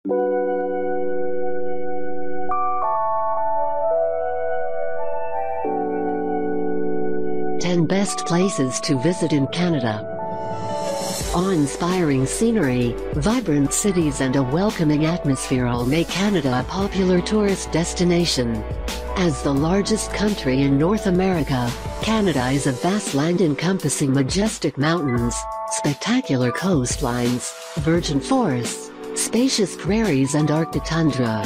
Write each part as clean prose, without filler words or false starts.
10 Best Places to Visit in Canada. Awe-inspiring scenery, vibrant cities and a welcoming atmosphere all make Canada a popular tourist destination. As the largest country in North America, Canada is a vast land encompassing majestic mountains, spectacular coastlines, virgin forests, spacious prairies and Arctic tundra.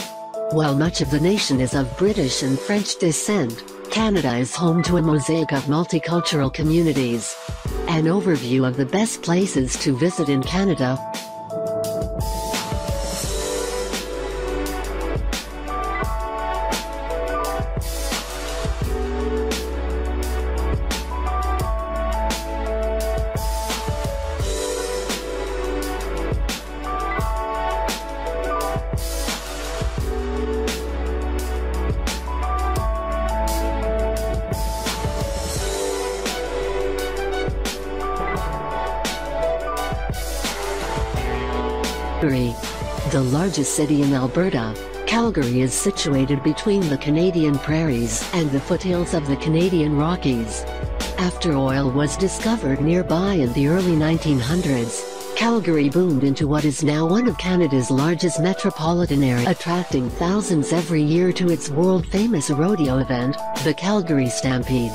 While much of the nation is of British and French descent, Canada is home to a mosaic of multicultural communities. An overview of the best places to visit in Canada. The largest city in Alberta, Calgary is situated between the Canadian prairies and the foothills of the Canadian Rockies. After oil was discovered nearby in the early 1900s, Calgary boomed into what is now one of Canada's largest metropolitan areas, attracting thousands every year to its world-famous rodeo event, the Calgary Stampede.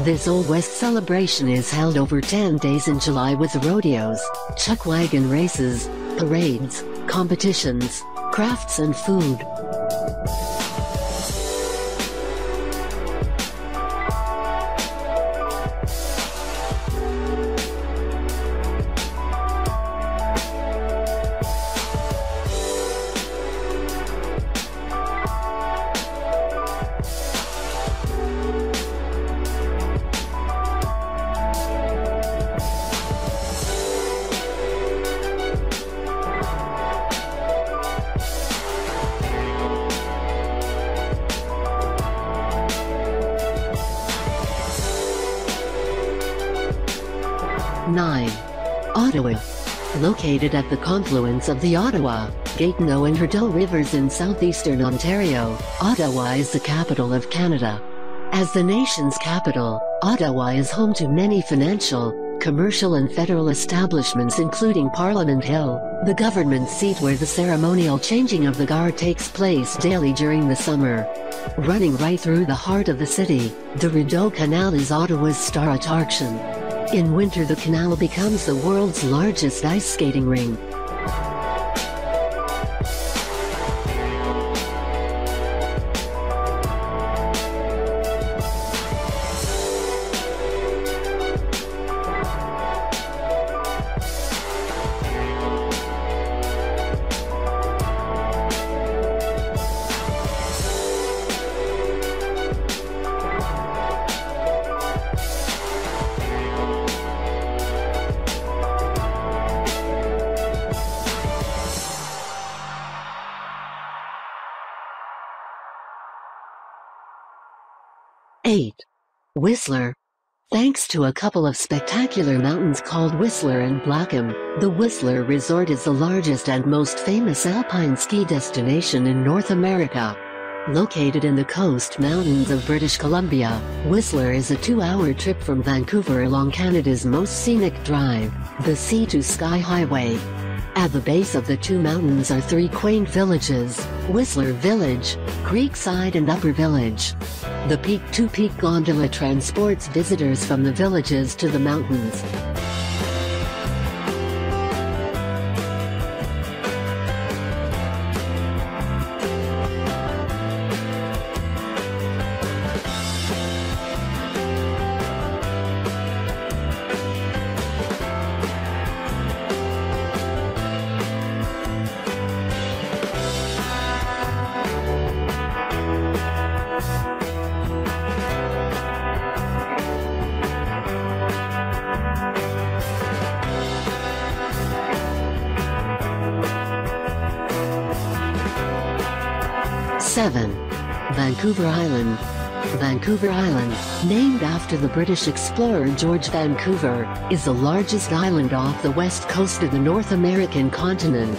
This Old West celebration is held over 10 days in July with rodeos, chuck wagon races, parades, competitions, crafts and food. Ottawa. Located at the confluence of the Ottawa, Gatineau and Rideau rivers in southeastern Ontario, Ottawa is the capital of Canada. As the nation's capital, Ottawa is home to many financial, commercial and federal establishments including Parliament Hill, the government seat where the ceremonial changing of the guard takes place daily during the summer. Running right through the heart of the city, the Rideau Canal is Ottawa's star attraction. In winter the canal becomes the world's largest ice skating ring. Whistler. Thanks to a couple of spectacular mountains called Whistler and Blackham, the Whistler Resort is the largest and most famous alpine ski destination in North America. Located in the Coast Mountains of British Columbia, Whistler is a 2-hour trip from Vancouver along Canada's most scenic drive, the Sea to Sky Highway. At the base of the two mountains are 3 quaint villages, Whistler Village, Creekside and Upper Village. The peak-to-peak gondola transports visitors from the villages to the mountains. Vancouver Island. Vancouver Island, named after the British explorer George Vancouver, is the largest island off the west coast of the North American continent.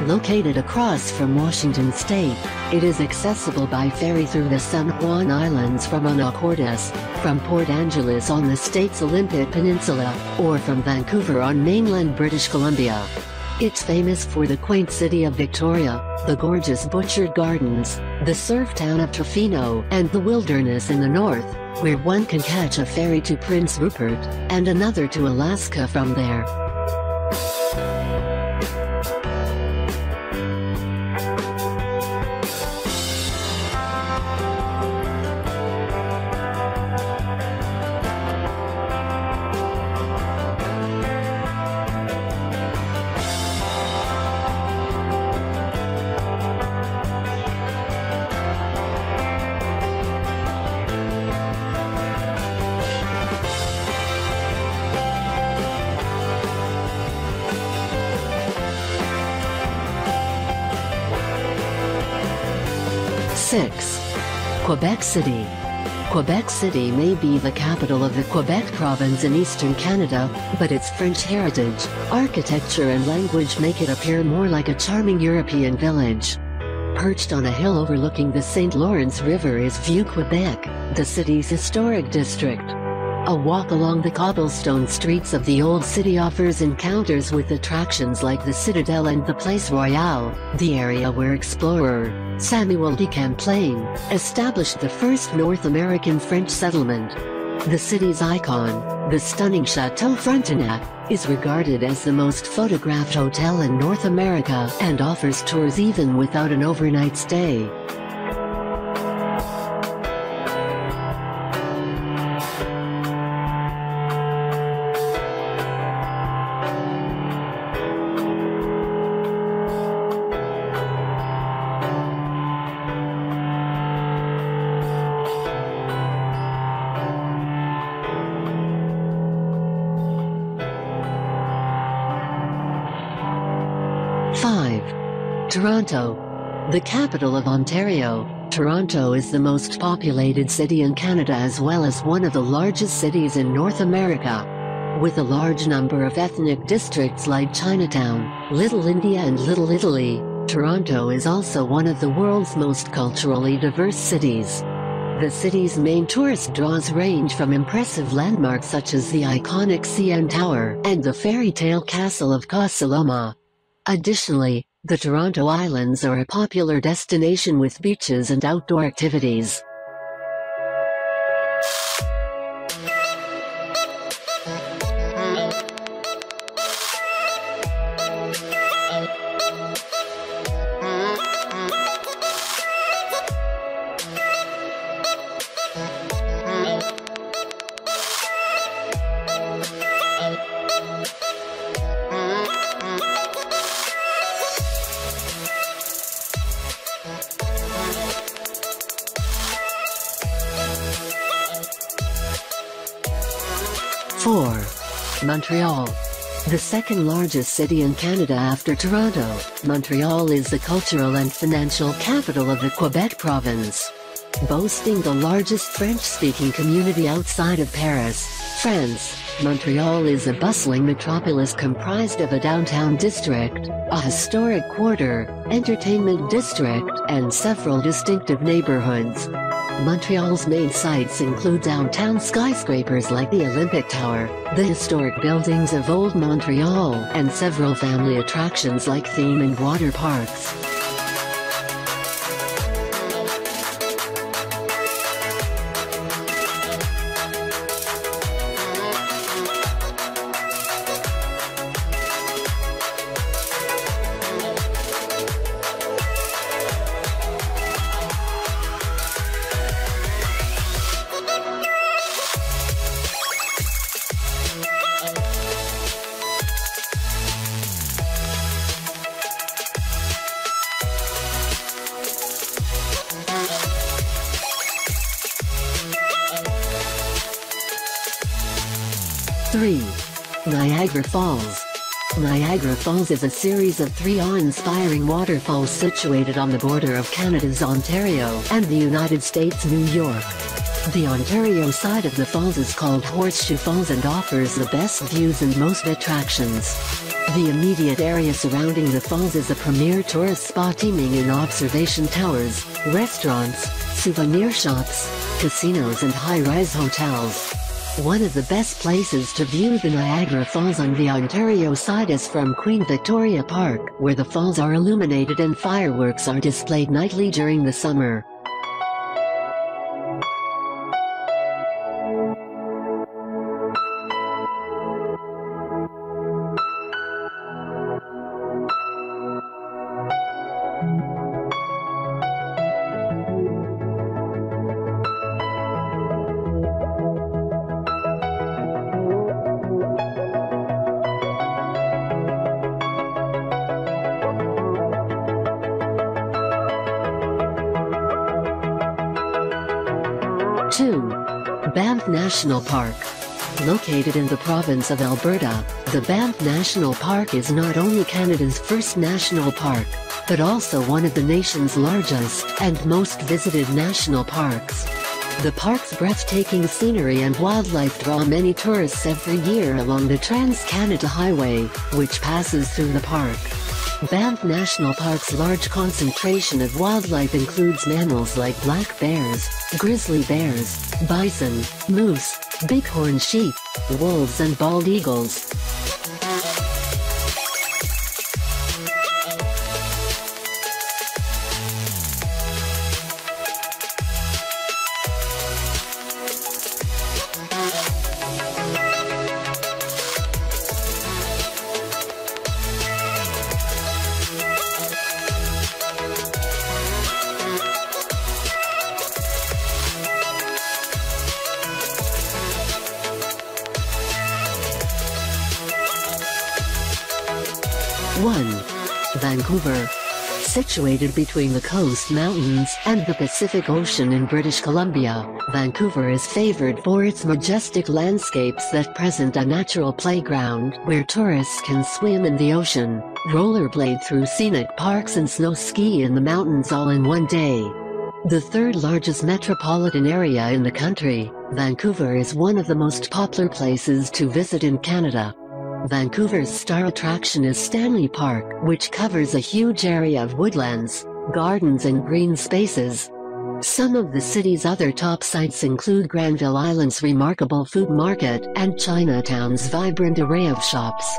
Located across from Washington State, it is accessible by ferry through the San Juan Islands from Anacortes, from Port Angeles on the state's Olympic Peninsula, or from Vancouver on mainland British Columbia. It's famous for the quaint city of Victoria, the gorgeous Butchered Gardens, the surf town of Tofino, and the wilderness in the north, where one can catch a ferry to Prince Rupert, and another to Alaska from there. Quebec City. Quebec City may be the capital of the Quebec province in eastern Canada, but its French heritage, architecture and language make it appear more like a charming European village. Perched on a hill overlooking the St. Lawrence River is Vieux Quebec, the city's historic district. A walk along the cobblestone streets of the old city offers encounters with attractions like the Citadel and the Place Royale, the area where explorer Samuel de Champlain established the first North American French settlement. The city's icon, the stunning Chateau Frontenac, is regarded as the most photographed hotel in North America and offers tours even without an overnight stay. Toronto. The capital of Ontario, Toronto is the most populated city in Canada as well as one of the largest cities in North America. With a large number of ethnic districts like Chinatown, Little India and Little Italy, Toronto is also one of the world's most culturally diverse cities. The city's main tourist draws range from impressive landmarks such as the iconic CN Tower and the fairy tale castle of Casaloma. Additionally, the Toronto Islands are a popular destination with beaches and outdoor activities. Montreal. The second largest city in Canada after Toronto, Montreal is the cultural and financial capital of the Quebec province. Boasting the largest French-speaking community outside of Paris, France, Montreal is a bustling metropolis comprised of a downtown district, a historic quarter, entertainment district, and several distinctive neighborhoods. Montreal's main sites include downtown skyscrapers like the Olympic Tower, the historic buildings of Old Montreal, and several family attractions like theme and water parks. Niagara Falls. Niagara Falls is a series of three awe-inspiring waterfalls situated on the border of Canada's Ontario and the United States' New York. The Ontario side of the falls is called Horseshoe Falls and offers the best views and most attractions. The immediate area surrounding the falls is a premier tourist spot teeming in observation towers, restaurants, souvenir shops, casinos and high-rise hotels. One of the best places to view the Niagara Falls on the Ontario side is from Queen Victoria Park, where the falls are illuminated and fireworks are displayed nightly during the summer. Banff National Park. Located in the province of Alberta, the Banff National Park is not only Canada's first national park, but also one of the nation's largest and most visited national parks. The park's breathtaking scenery and wildlife draw many tourists every year along the Trans-Canada Highway, which passes through the park. Banff National Park's large concentration of wildlife includes mammals like black bears, grizzly bears, bison, moose, bighorn sheep, wolves and bald eagles. Vancouver. Situated between the Coast Mountains and the Pacific Ocean in British Columbia, Vancouver is favored for its majestic landscapes that present a natural playground where tourists can swim in the ocean, rollerblade through scenic parks and snow ski in the mountains all in one day. The third largest metropolitan area in the country, Vancouver is one of the most popular places to visit in Canada. Vancouver's star attraction is Stanley Park, which covers a huge area of woodlands, gardens and green spaces. Some of the city's other top sites include Granville Island's remarkable food market and Chinatown's vibrant array of shops.